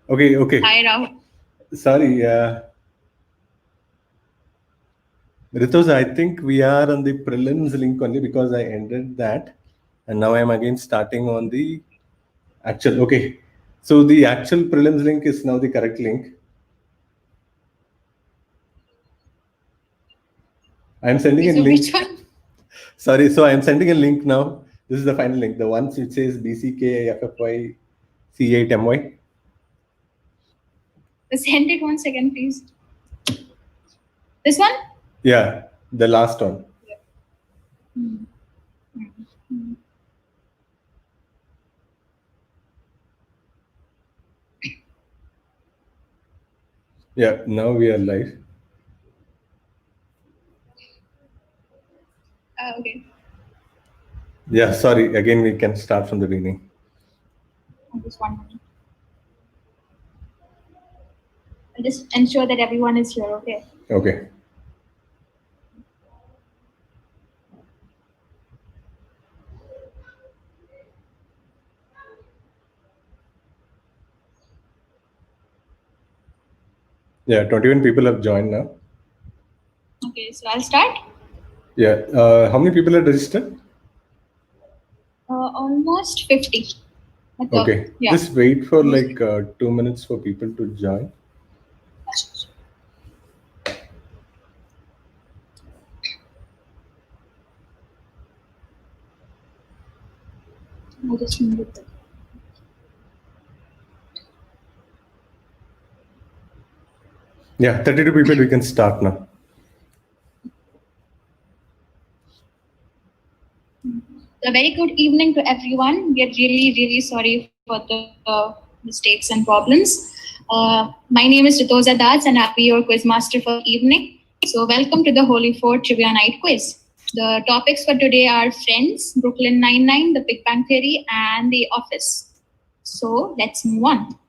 Okay. Hi, Rahul. Sorry, Ritoza, I think we are on the prelims link only because I ended that. And now I'm again starting on the actual. Okay. So the actual prelims link is now the correct link. I'm sending a So link. which one? Sorry, so I'm sending a link now. This is the final link. The one which says BCK C8MY. Send it 1 second, please. This one? Yeah, the last one. Yeah, now we are live. Okay. Yeah, sorry. Again, we can start from the beginning. Just 1 minute. I'll just ensure that everyone is here, okay? Okay. Yeah, 21 people have joined now. Okay, so I'll start. Yeah. How many people are registered? Almost 50. Okay. Yeah. Just wait for like 2 minutes for people to join. I'll just move it. Yeah, 32 people. We can start now. A very good evening to everyone. We are really, really sorry for the mistakes and problems. My name is Ritoza Das, and I'll be your quiz master for the evening. So, welcome to the Holy Four Trivia Night Quiz. The topics for today are Friends, Brooklyn Nine-Nine, The Big Bang Theory, and The Office. So, let's move on.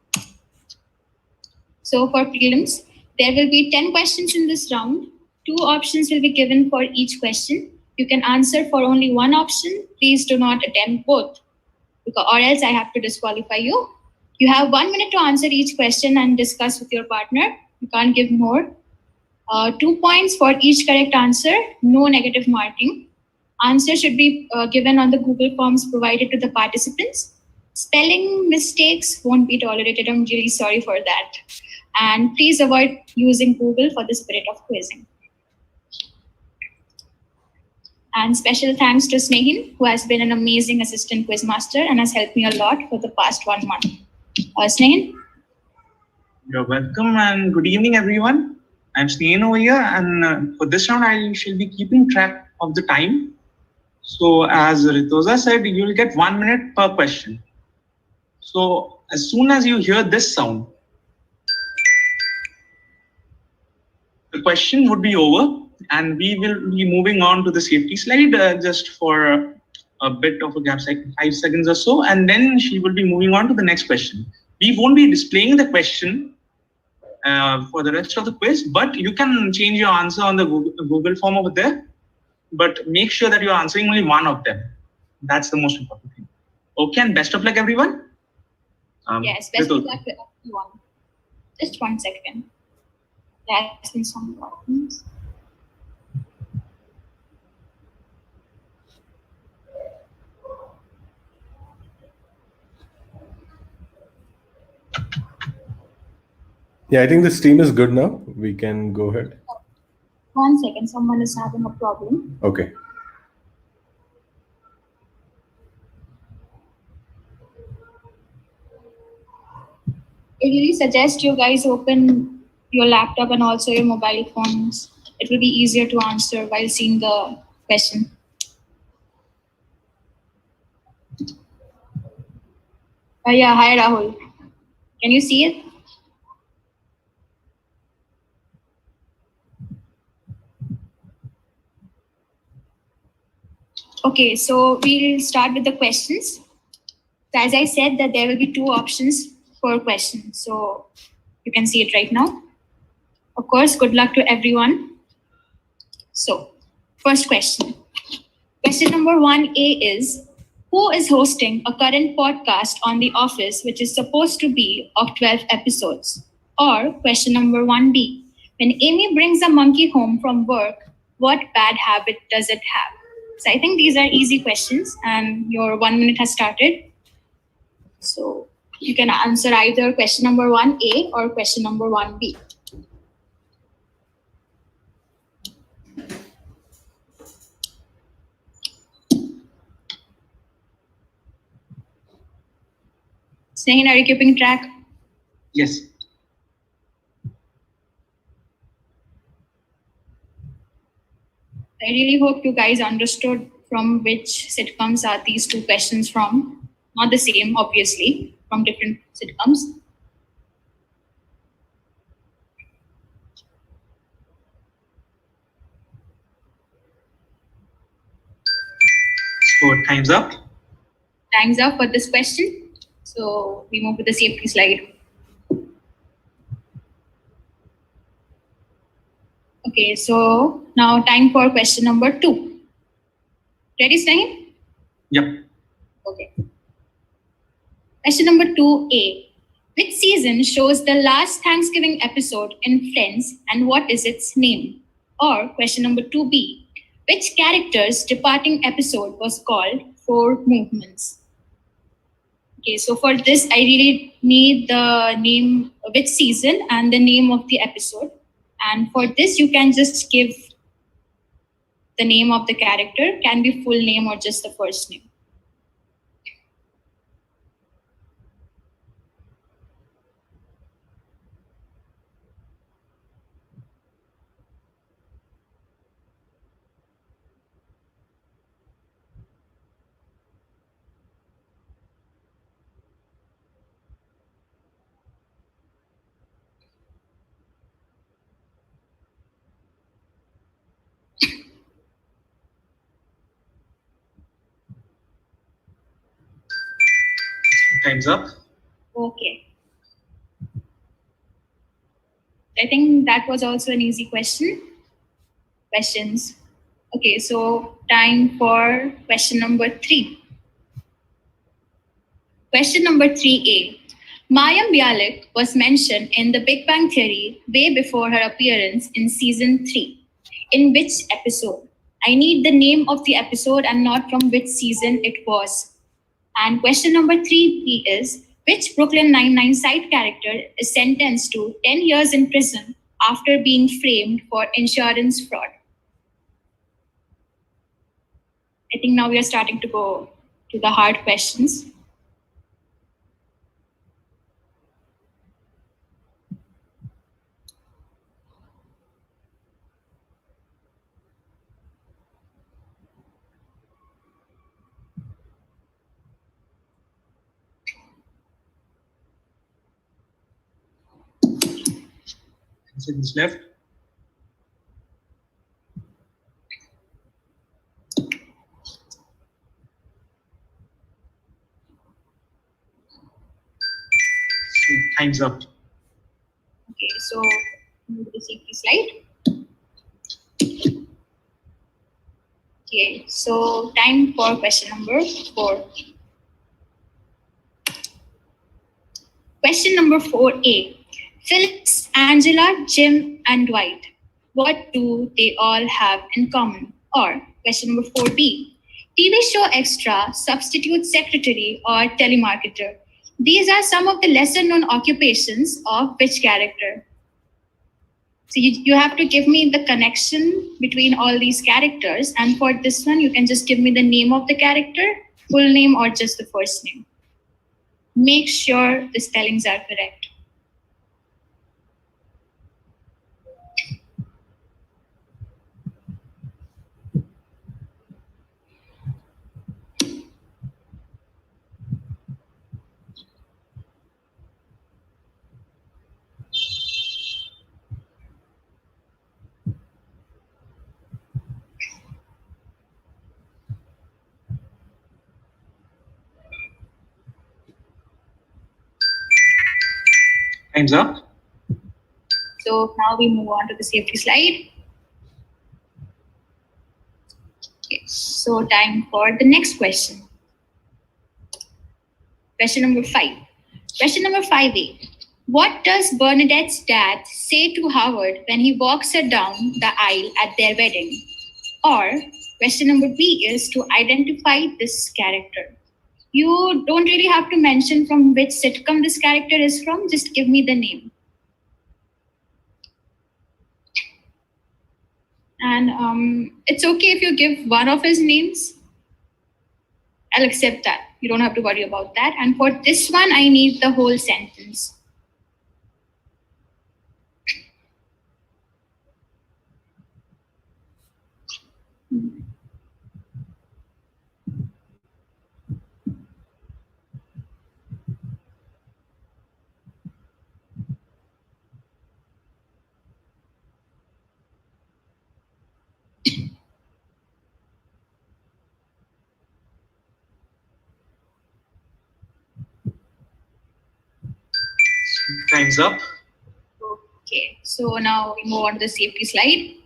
So, for prelims, there will be 10 questions in this round. 2 options will be given for each question. You can answer for only one option. Please do not attempt both, or else I have to disqualify you. You have 1 minute to answer each question and discuss with your partner. You can't give more. 2 points for each correct answer, no negative marking. Answer should be given on the Google Forms provided to the participants. Spelling mistakes won't be tolerated. I'm really sorry for that. And please avoid using Google for the spirit of quizzing. And special thanks to Snehin, who has been an amazing assistant quizmaster and has helped me a lot for the past 1 month. Snehin? You're welcome and good evening, everyone. I'm Snehin over here, and for this round, I shall be keeping track of the time. So, as Ritoza said, you'll get 1 minute per question. So, as soon as you hear this sound, the question would be over, and we will be moving on to the safety slide just for a bit of a gap, like 5 seconds or so, and then she will be moving on to the next question. We won't be displaying the question for the rest of the quiz, but you can change your answer on the Google form over there, but make sure that you're answering only one of them. That's the most important thing. Okay, and best of luck, everyone. Yes, best of luck to everyone. Just 1 second. There has been some problems. Yeah, I think the stream is good now. We can go ahead. 1 second, someone is having a problem. Okay. I really suggest you guys open your laptop and also your mobile phones. It will be easier to answer while seeing the question. Yeah, hi Rahul. Can you see it? Okay, so we'll start with the questions. So as I said, that there will be 2 options for questions. So you can see it right now. Of course, good luck to everyone. So, first question. Question number 1A is, Who is hosting a current podcast on The Office, which is supposed to be of 12 episodes? Or question number 1B, when Amy brings a monkey home from work, what bad habit does it have? So I think these are easy questions, and your 1 minute has started. So you can answer either question number 1A or question number 1B. Snehin, are you keeping track? Yes. I really hope you guys understood from which sitcoms are these two questions from. Not the same, obviously, from different sitcoms. So time's up. Time's up for this question. So we move to the safety slide. Okay, so now time for question number 2. Ready, Snehin? Yep. Okay. Question number 2A. Which season shows the last Thanksgiving episode in Friends and what is its name? Or question number 2B. Which character's departing episode was called Four Movements? Okay, so for this, I really need the name, which season, and the name of the episode. And for this, you can just give the name of the character, can be full name or just the first name. Time's up. Okay. I think that was also an easy questions. Okay, so time for question number 3. Question number 3A. Mayim Bialik was mentioned in The Big Bang Theory way before her appearance in season 3. In which episode? I need the name of the episode and not from which season it was. And question number 3B is, which Brooklyn Nine-Nine side character is sentenced to 10 years in prison after being framed for insurance fraud? I think now we are starting to go to the hard questions. Seconds left. So time's up. Okay, so move to the safety slide. Okay, so time for question number 4. Question number 4A. Phyllis, Angela, Jim, and Dwight. What do they all have in common? Or question number 4B. TV show extra, substitute secretary, or telemarketer. These are some of the lesser known occupations of which character? So you have to give me the connection between all these characters. And for this one, you can just give me the name of the character, full name, or just the first name. Make sure the spellings are correct. Time's up. So now we move on to the safety slide. Okay, so time for the next question. Question number 5. Question number 5A. What does Bernadette's dad say to Howard when he walks her down the aisle at their wedding? Or question number B is to identify this character. You don't really have to mention from which sitcom this character is from, just give me the name. And it's okay if you give one of his names. I'll accept that. You don't have to worry about that. And for this one, I need the whole sentence. Time's up. Okay, so now we move on to the safety slide.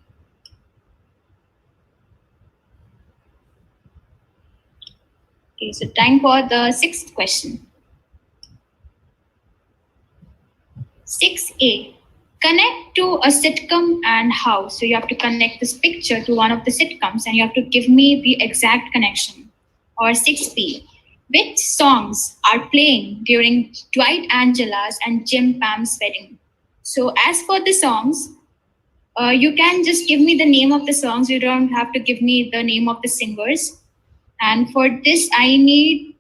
Okay, so time for the 6th question. 6A. Connect to a sitcom and how. So you have to connect this picture to one of the sitcoms and you have to give me the exact connection. Or 6B. Which songs are playing during Dwight Angela's and Jim Pam's wedding? So as for the songs, you can just give me the name of the songs. You don't have to give me the name of the singers. And for this, I need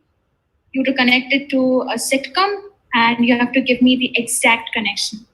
you to connect it to a sitcom and you have to give me the exact connection.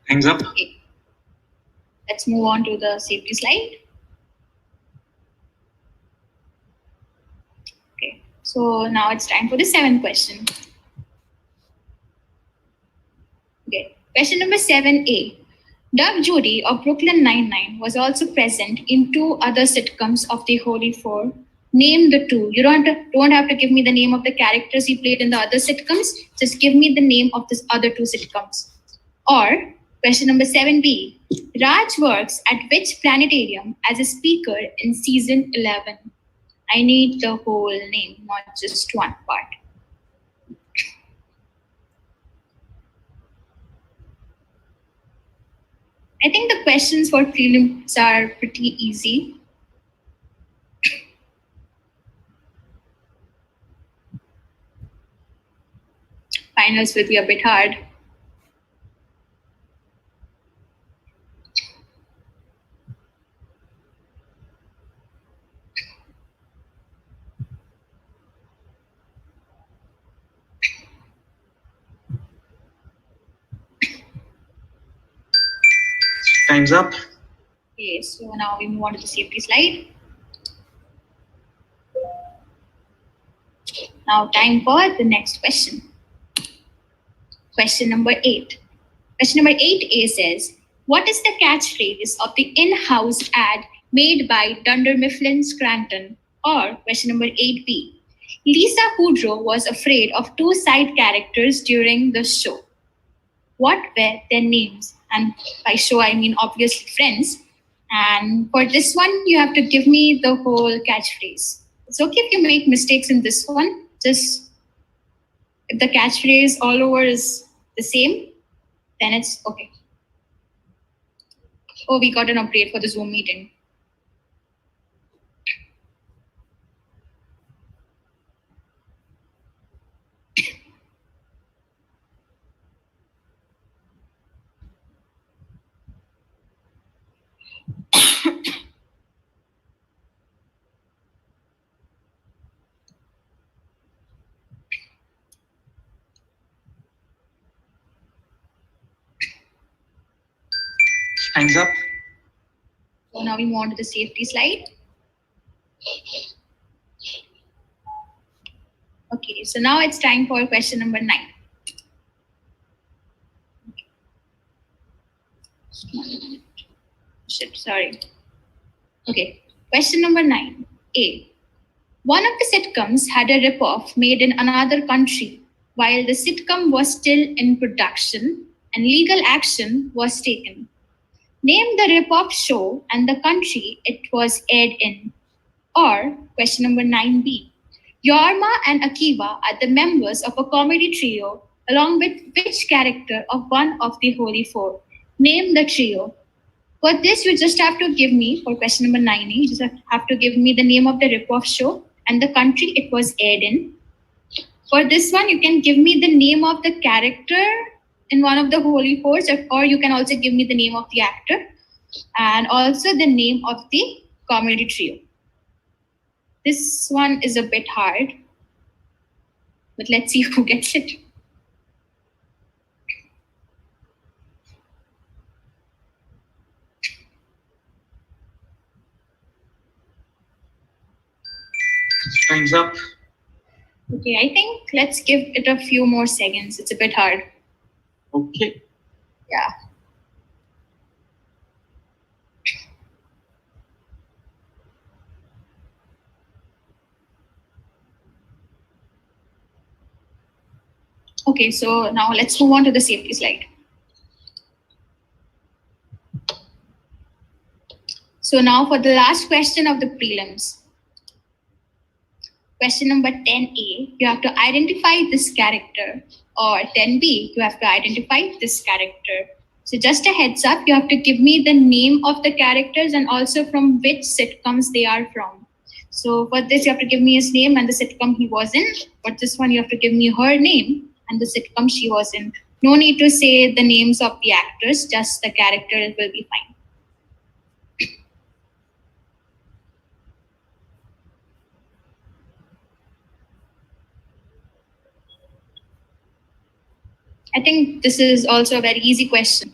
Time's up. Okay. Let's move on to the safety slide. Okay, so now it's time for the 7th question. Okay, question number 7A. Doug Judy of Brooklyn Nine-Nine was also present in 2 other sitcoms of the Holy Four. Name the 2. You don't have to give me the name of the characters he played in the other sitcoms. Just give me the name of the other 2 sitcoms. Or question number 7B. Raj works at which planetarium as a speaker in season 11? I need the whole name, not just one part. I think the questions for prelims are pretty easy. Finals will be a bit hard. Time's up. Okay, so now we move on to the safety slide. Now time for the next question. Question number 8. Question number 8A says, what is the catchphrase of the in-house ad made by Dunder Mifflin Scranton? Or question number 8B. Lisa Kudrow was afraid of 2 side characters during the show. What were their names? And by show, I mean obviously Friends. And for this one, you have to give me the whole catchphrase. It's okay if you make mistakes in this one. Just if the catchphrase all over is the same, then it's okay. Oh, we got an update for the Zoom meeting. Time's up. So now we move on to the safety slide. Okay, so now it's time for question number 9. Shit, sorry. Okay, question number 9. A. One of the sitcoms had a ripoff made in another country while the sitcom was still in production and legal action was taken. Name the ripoff show and the country it was aired in. Or question number 9b. Yorma and Akiva are the members of a comedy trio along with which character of one of the Holy Four? Name the trio. For this, you just have to give me, for question number 9, you just have to give me the name of the ripoff show and the country it was aired in. For this one, you can give me the name of the character in one of the Holy Fours, or you can also give me the name of the actor and also the name of the comedy trio. This one is a bit hard, but let's see who gets it. Time's up. Okay, I think let's give it a few more seconds. It's a bit hard. Okay. Yeah. Okay, so now let's move on to the safety slide. So now for the last question of the prelims. Question number 10A, you have to identify this character, or 10B, you have to identify this character. So just a heads up, you have to give me the name of the characters and also from which sitcoms they are from. So for this, you have to give me his name and the sitcom he was in. For this one, you have to give me her name and the sitcom she was in. No need to say the names of the actors, just the character will be fine. I think this is also a very easy question.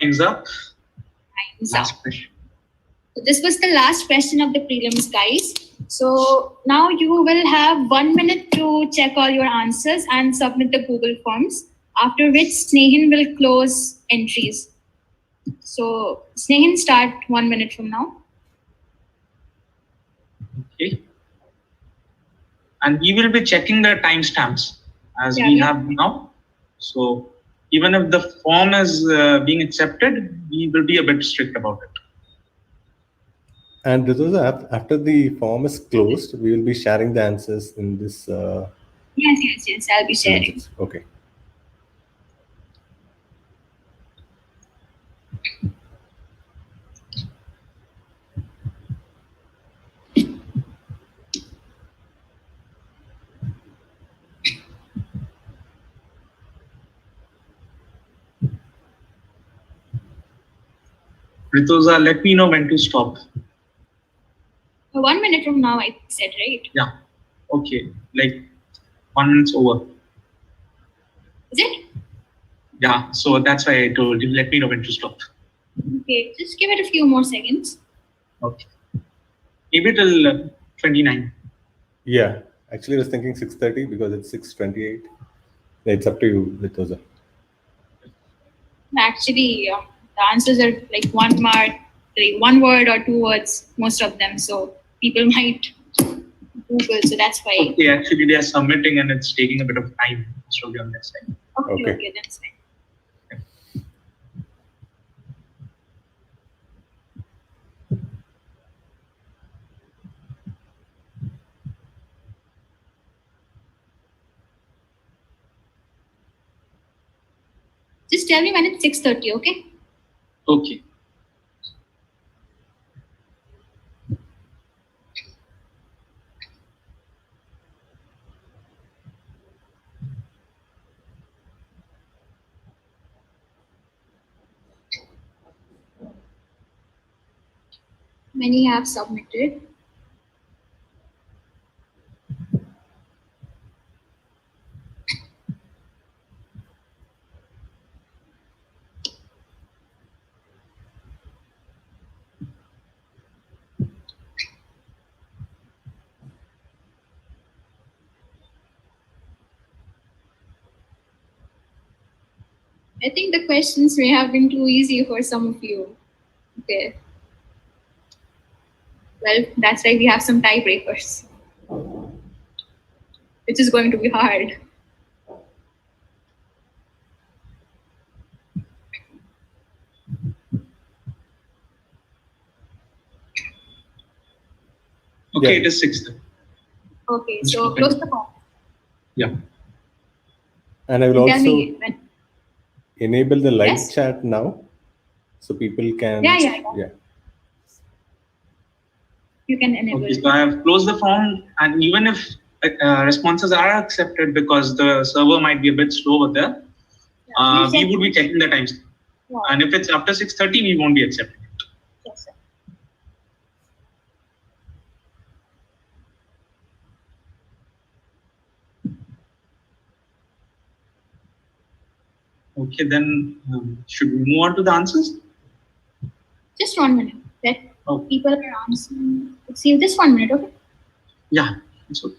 Time's up. Time's up. Last question. So this was the last question of the prelims, guys. So now you will have 1 minute to check all your answers and submit the Google Forms, after which Snehin will close entries. So Snehin, start 1 minute from now. Okay. And we will be checking the timestamps as Yeah, we yeah. have now. So even if the form is being accepted, we will be a bit strict about it. And Ritoza, after the form is closed, we will be sharing the answers in this. Yes, I'll be sharing. Okay. Ritoza, let me know when to stop. 1 minute from now, I said, right? Yeah. Okay. Like 1 minute's over. Is it? Yeah. So that's why I told you, let me know when to stop. Okay, just give it a few more seconds. Okay. Maybe till 29. Yeah. Actually, I was thinking 6:30 because it's 6:28. It's up to you, Ritoza. Actually, the answers are like one mark, like 1 word or 2 words, most of them. So people might Google, so that's why. Okay, actually they are submitting and it's taking a bit of time. Probably on that side. Okay, that's fine. Just tell me when it's 6:30, okay? Okay. Many have submitted. I think the questions may have been too easy for some of you. Okay. Well, that's why we have some tiebreakers, which is going to be hard. Okay, Yeah. it is 6th. Okay, so close the form. Yeah. And I will Tell also me when. enable the live Yes? chat now, so people can. Yeah. You can enable Okay, it. so I have closed the form, and even if responses are accepted because the server might be a bit slow over there, we would be checking the times. Yeah. And if it's after 6:30, we won't be accepting it. Yes, sir. Okay, then should we move on to the answers? Just 1 minute. Let people are answering. See, just 1 minute, okay? Yeah, it's okay.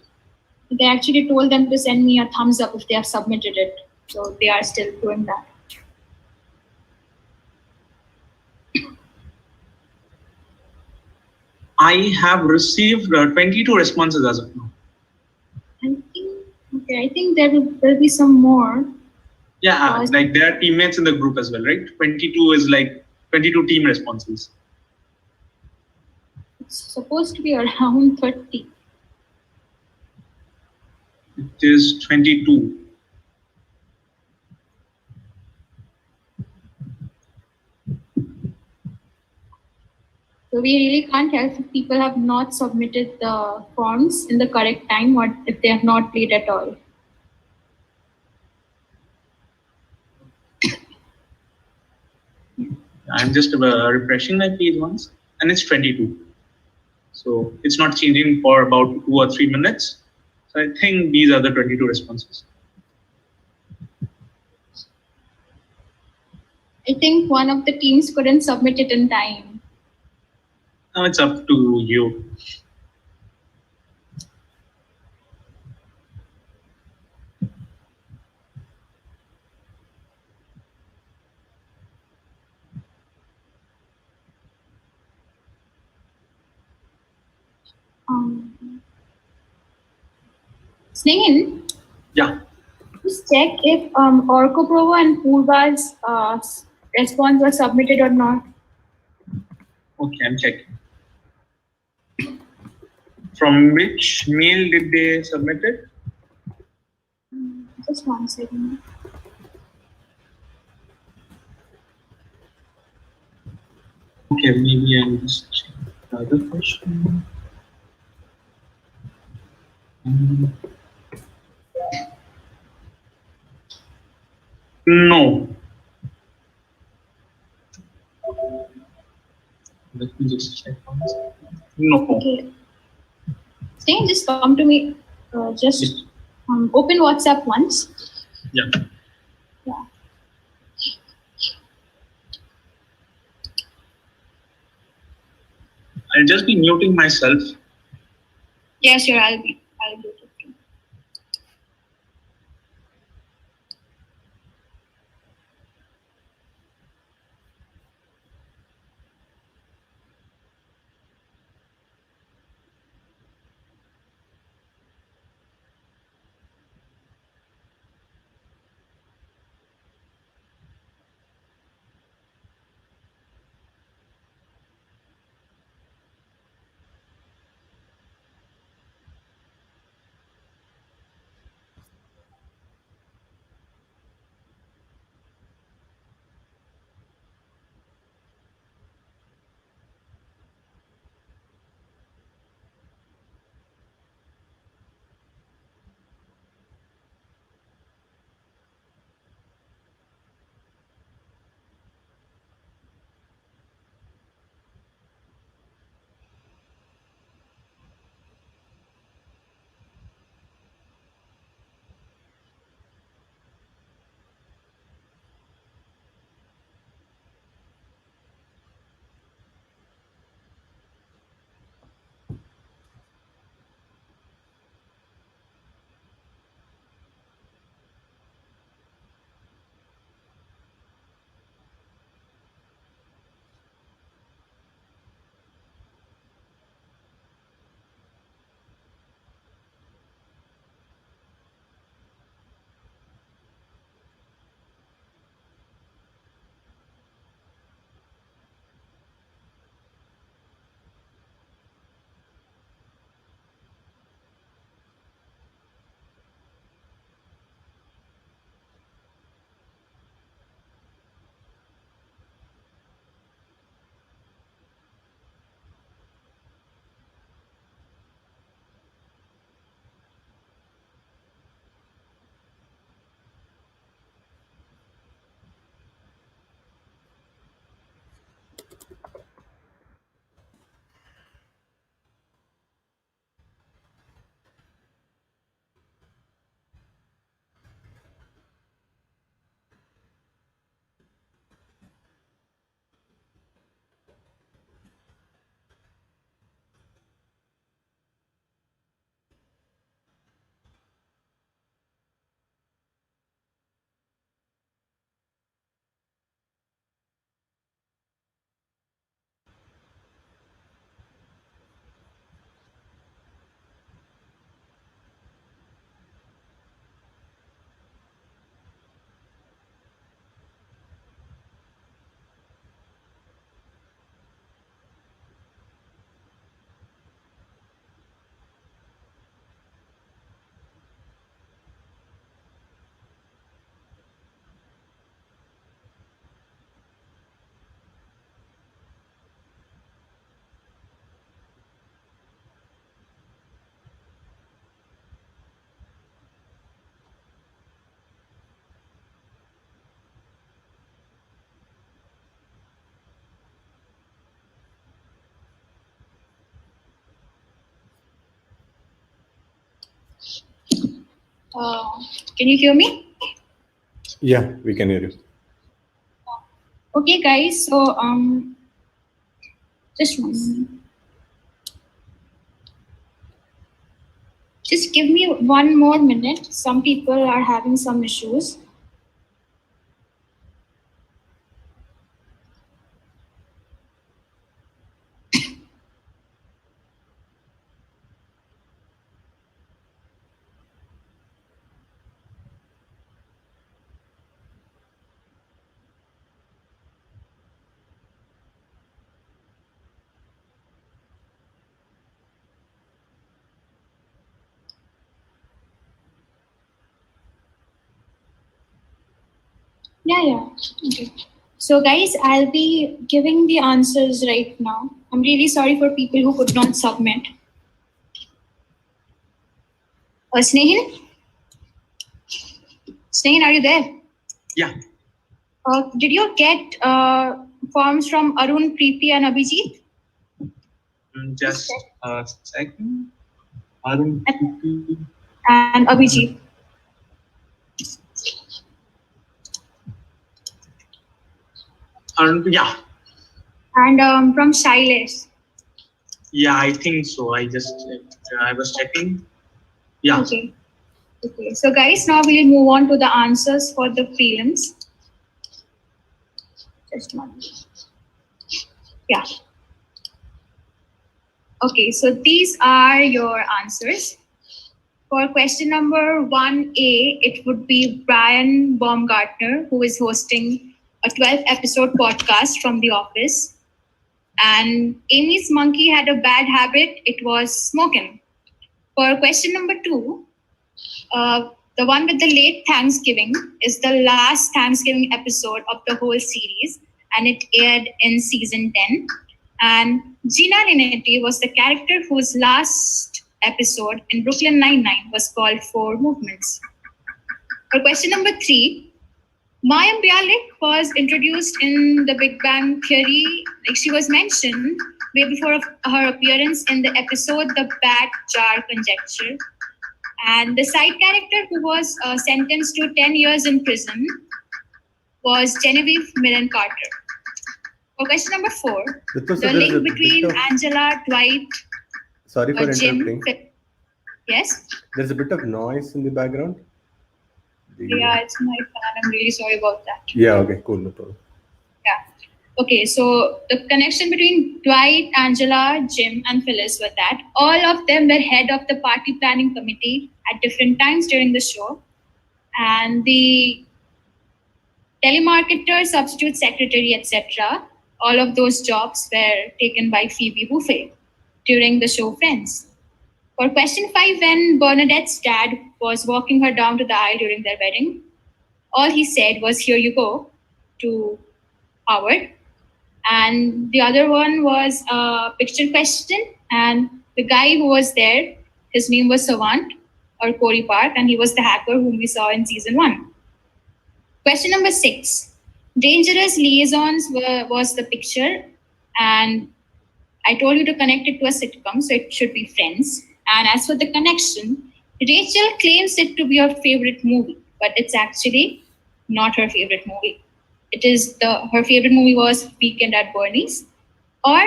They actually told them to send me a thumbs up if they have submitted it. So they are still doing that. I have received 22 responses as of now. I think there'll be some more. Yeah, like there are teammates in the group as well, right? 22 is like 22 team responses. It's supposed to be around 30. It is 22. So we really can't help if people have not submitted the forms in the correct time or if they have not played at all. I'm just refreshing my page once, and it's 22. So it's not changing for about 2 or 3 minutes. So I think these are the 22 responses. I think one of the teams couldn't submit it in time. Now it's up to you. Snehen? Yeah. Just check if Orko Provo and Purva's response was submitted or not. Okay, I'm checking. From which mail did they submit it? Just 1 second. Okay, maybe I'm just checking the other question. No. Let me just check once. No. Okay. Snehen, just come to me. Just open WhatsApp once. Yeah. Yeah. I'll just be muting myself. Yes, sure. I'll do it. Can you hear me? Yeah, we can hear you. Okay, guys. So just one minute. Just give me one more minute. Some people are having some issues. Yeah. Okay. So, guys, I'll be giving the answers right now. I'm really sorry for people who could not submit. Snehil? Snehil, are you there? Yeah. Did you get forms from Arun, Preeti, and Abhijit? Just a second. Arun, And Abhijit. Yeah. And from Shailesh. Yeah, I think so. I was checking. Yeah. Okay. So, guys, now we'll move on to the answers for the prelims. Just one minute. Yeah. Okay, so these are your answers. For question number 1A, it would be Brian Baumgartner, who is hosting a 12 episode podcast from The Office. And Amy's monkey had a bad habit, it was smoking. For question number 2, the one with the late Thanksgiving is the last Thanksgiving episode of the whole series, and it aired in season 10. And Gina Linetti was the character whose last episode in Brooklyn Nine-Nine was called Four Movements. For question number 3, Mayim Bialik was introduced in the Big Bang Theory, like she was mentioned way before her appearance in the episode The Bat Jar Conjecture. And the side character who was sentenced to 10 years in prison was Genevieve Millen Carter. For question number 4, the link between Angela, Dwight, sorry for Jim. interrupting. Yes? There's a bit of noise in the background. Yeah, it's my fan. I'm really sorry about that. Yeah, okay, cool, no problem. Yeah. Okay, so the connection between Dwight, Angela, Jim, and Phyllis were that all of them were head of the party planning committee at different times during the show. And the telemarketer, substitute secretary, etc., all of those jobs were taken by Phoebe Buffay during the show Friends. For question 5, when Bernadette's dad was walking her down to the aisle during their wedding, all he said was, "Here you go," to Howard. And the other one was a picture question, and the guy who was there, his name was Savant or Corey Park, and he was the hacker whom we saw in season 1. Question number 6. Dangerous Liaisons was the picture, and I told you to connect it to a sitcom, so it should be Friends. And as for the connection, Rachel claims it to be her favorite movie, but it's actually not her favorite movie. It is her favorite movie was Weekend at Bernie's. Or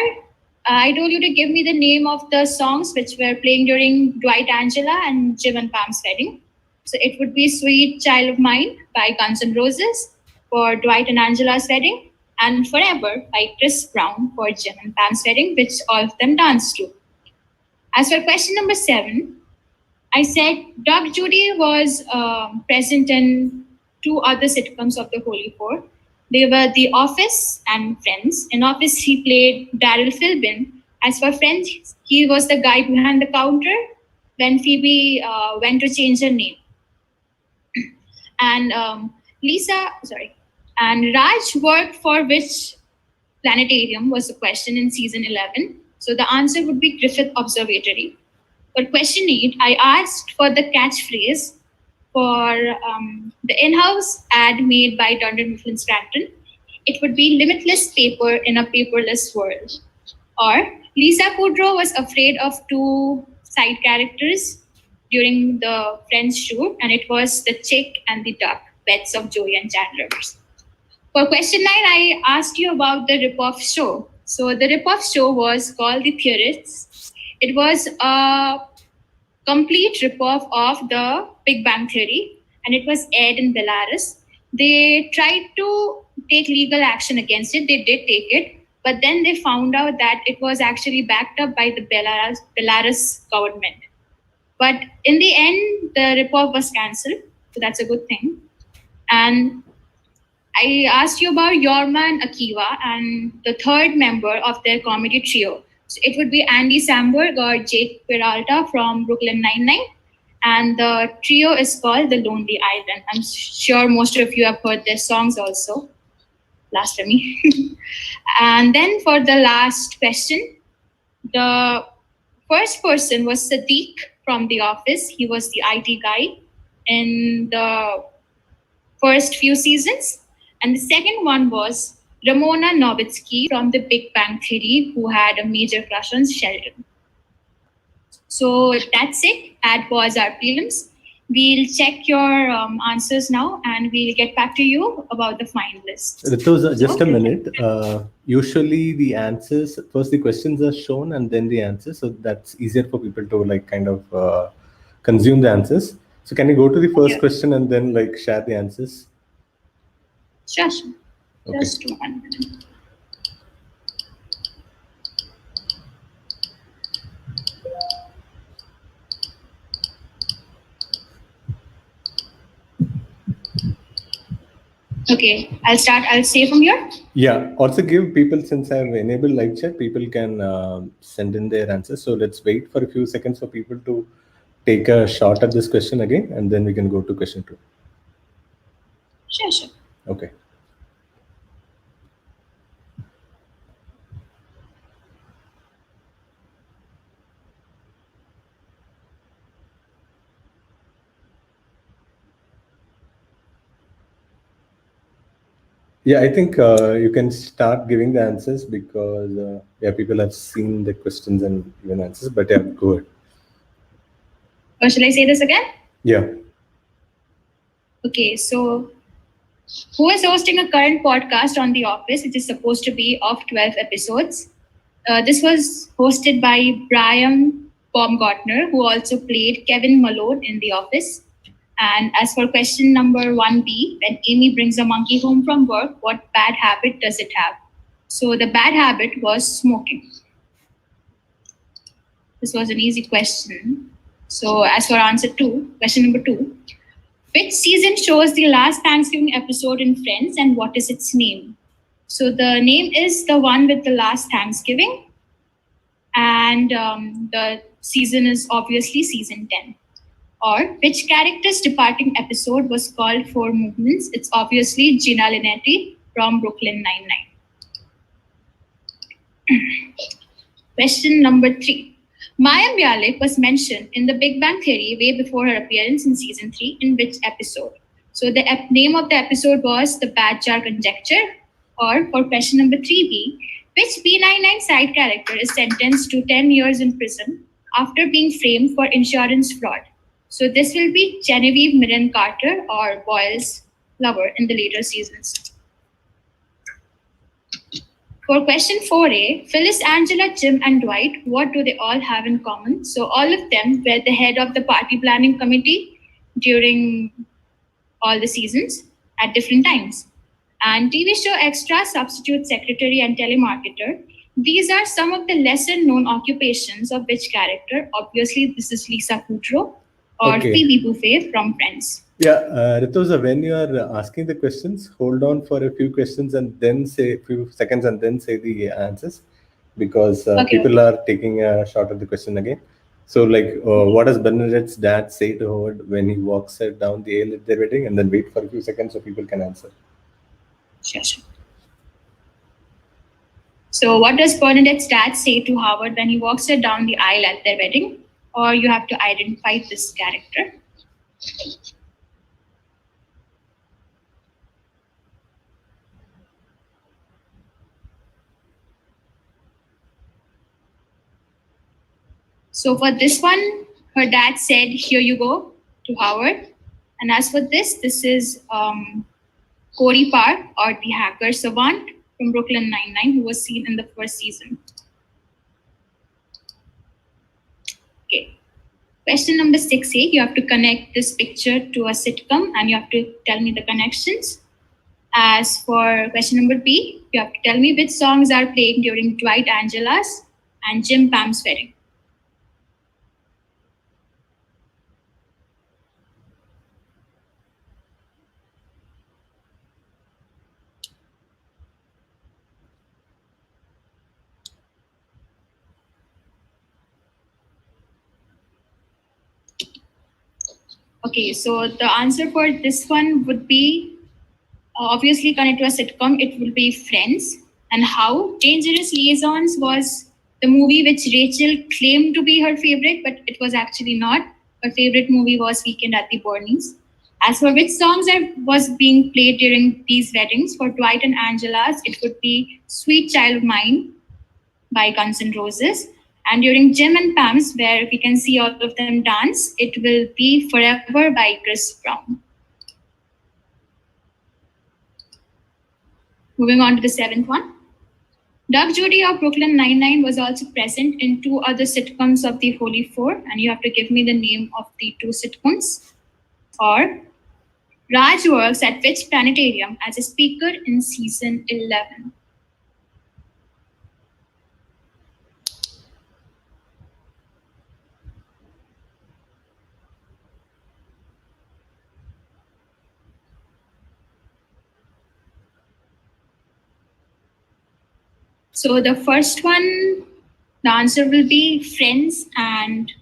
I told you to give me the name of the songs which were playing during Dwight, Angela, and Jim and Pam's wedding. So it would be Sweet Child of Mine by Guns N' Roses for Dwight and Angela's wedding, and Forever by Chris Brown for Jim and Pam's wedding, which all of them danced to. As for question number 7, I said Doug Judy was present in 2 other sitcoms of the Holy Four. They were The Office and Friends. In Office, he played Daryl Philbin. As for Friends, he was the guy behind the counter when Phoebe went to change her name. And and Raj worked for which planetarium was the question in season 11. So the answer would be Griffith Observatory. For question 8, I asked for the catchphrase for the in-house ad made by Dunder Mifflin Scranton. It would be limitless paper in a paperless world. Or Lisa Kudrow was afraid of 2 side characters, during the Friends shoot, and it was The Chick and the Duck, pets of Joey and Chandler. For question 9, I asked you about the rip-off show. So the rip-off show was called The Theorists. It was a complete rip-off of the Big Bang Theory, and it was aired in Belarus. They tried to take legal action against it. They did take it, but then they found out that it was actually backed up by the Belarus government. But in the end, the rip-off was cancelled, so that's a good thing. And I asked you about Yorma and Akiva and the third member of their comedy trio. So it would be Andy Samberg or Jake Peralta from Brooklyn Nine-Nine. And the trio is called The Lonely Island. I'm sure most of you have heard their songs also. Blasphemy. And then for the last question, the first person was Sadiq from The Office. He was the IT guy in the first few seasons. And the second one was Ramona Novitsky from The Big Bang Theory, who had a major crush on Sheldon. So that's it. That was our prelims. We'll check your answers now, and we'll get back to you about the finalists. Ritoza, just a minute. Usually the answers, first the questions are shown and then the answers. So that's easier for people to like kind of consume the answers. So can you go to the first question and then like share the answers? Sure. Okay. Just 1 minute. Okay, I'll start. I'll say from here. Yeah. Also give people, since I've enabled live chat, people can send in their answers. So let's wait for a few seconds for people to take a shot at this question again, and then we can go to question 2. Sure. Okay. Yeah, I think you can start giving the answers because people have seen the questions and even answers. But yeah, go ahead. Or shall I say this again? Yeah. Okay, so who is hosting a current podcast on The Office, which is supposed to be of 12 episodes? This was hosted by Brian Baumgartner, who also played Kevin Malone in The Office. And as for question number 1B, when Amy brings a monkey home from work, what bad habit does it have? So the bad habit was smoking. This was an easy question. So as for answer 2, question number 2, which season shows the last Thanksgiving episode in Friends and what is its name? So the name is the one with the last Thanksgiving, and the season is obviously season 10. Or which character's departing episode was called Four Movements? It's obviously Gina Linetti from Brooklyn Nine-Nine. Question number 3. Maya Bialik was mentioned in The Big Bang Theory way before her appearance in season 3. In which episode? So the name of the episode was The Bad Jar Conjecture. Or for question number 3B, which B99 side character is sentenced to 10 years in prison after being framed for insurance fraud? So this will be Genevieve Mirren Carter, or Boyle's lover in the later seasons. For question 4A, Phyllis, Angela, Jim, and Dwight, what do they all have in common? So all of them were the head of the party planning committee during all the seasons at different times. And TV show extra, substitute secretary, and telemarketer, these are some of the lesser known occupations of which character? Obviously, this is Lisa Kudrow or Phoebe Buffay from Friends. Yeah, Ritoza, when you are asking the questions, hold on for a few questions and then say a few seconds and then say the answers, because people are taking a shot at the question again. So like, what does Bernadette's dad say to Howard when he walks her down the aisle at their wedding? And then wait for a few seconds so people can answer. Sure. So what does Bernadette's dad say to Howard when he walks her down the aisle at their wedding? Or you have to identify this character. So for this one, her dad said, "Here you go," to Howard. And as for this is Corey Park, or the hacker savant from Brooklyn Nine-Nine, who was seen in the first season. Okay. Question number 6A, you have to connect this picture to a sitcom and you have to tell me the connections. As for question number B, you have to tell me which songs are playing during Dwight Angela's and Jim Pam's wedding. Okay, so the answer for this one would be obviously connect to a sitcom. It will be Friends. And How Dangerous Liaisons was the movie which Rachel claimed to be her favorite, but it was actually not. Her favorite movie was Weekend at the Bernie's. As for which songs was being played during these weddings, for Dwight and Angela's, it would be Sweet Child of Mine by Guns N' Roses. And during Jim and Pam's, where we can see all of them dance, it will be Forever by Chris Brown. Moving on to the 7th one. Doug Judy of Brooklyn Nine-Nine was also present in 2 other sitcoms of the Holy Four, and you have to give me the name of the 2 sitcoms. Or Raj works at which planetarium as a speaker in season 11? So the first one, the answer will be Friends and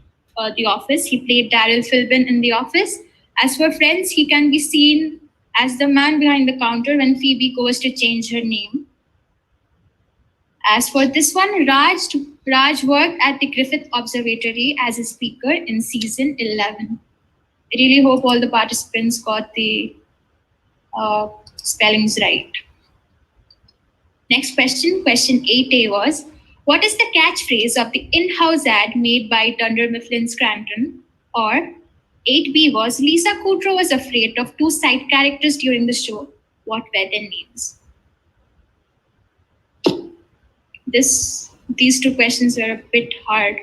The Office. He played Daryl Philbin in The Office. As for Friends, he can be seen as the man behind the counter when Phoebe goes to change her name. As for this one, Raj worked at the Griffith Observatory as a speaker in season 11. I really hope all the participants got the spellings right. Next question, question 8A was, what is the catchphrase of the in-house ad made by Dunder Mifflin Scranton? Or 8B was, Lisa Kudrow was afraid of 2 side characters during the show. What were their names? These 2 questions were a bit hard.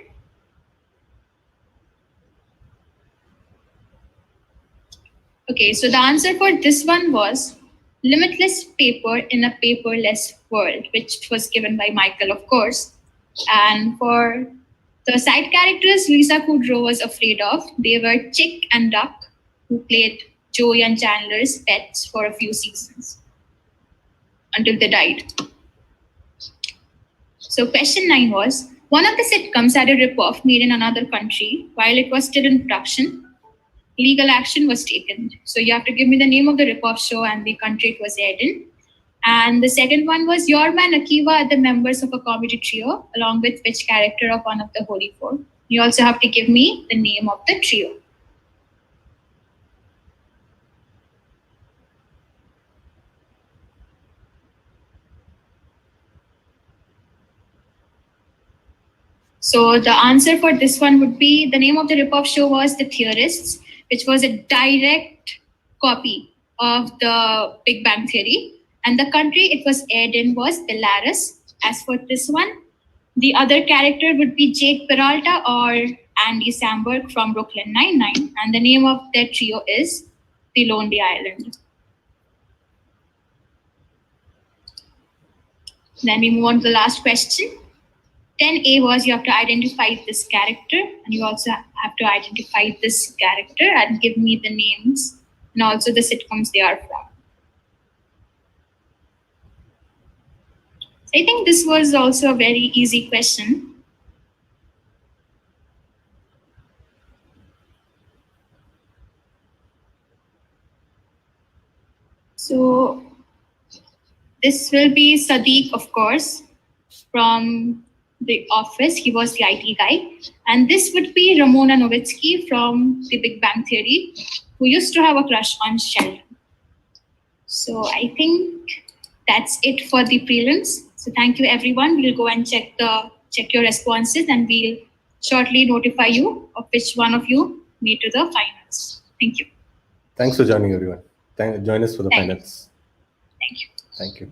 Okay, so the answer for this one was Limitless Paper in a Paperless World, which was given by Michael, of course. And for the side characters Lisa Kudrow was afraid of, they were Chick and Duck, who played Joey and Chandler's pets for a few seasons until they died. So question 9 was, one of the sitcoms had a ripoff made in another country. While it was still in production, legal action was taken. So you have to give me the name of the ripoff show and the country it was aired in. And the second one was, your man Akiva are the members of a comedy trio, along with which character of one of the Holy Four. You also have to give me the name of the trio. So the answer for this one would be, the name of the ripoff show was The Theorists, which was a direct copy of the Big Bang Theory. And the country it was aired in was Belarus. As for this one, the other character would be Jake Peralta or Andy Samberg from Brooklyn Nine-Nine. And the name of their trio is The Lonely Island. Then we move on to the last question. 10A was, you have to identify this character, and you also have to identify this character and give me the names and also the sitcoms they are from. So I think this was also a very easy question. So this will be Sadiq, of course, from The Office. He was the IT guy. And this would be Ramona Nowitzki from The Big Bang Theory, who used to have a crush on Sheldon. So I think that's it for the prelims. So thank you, everyone. We'll go and check your responses and we'll shortly notify you of which one of you made to the finals. Thank you. Thanks for joining, everyone. Join us for the Thank you. finals. Thank you. Thank you.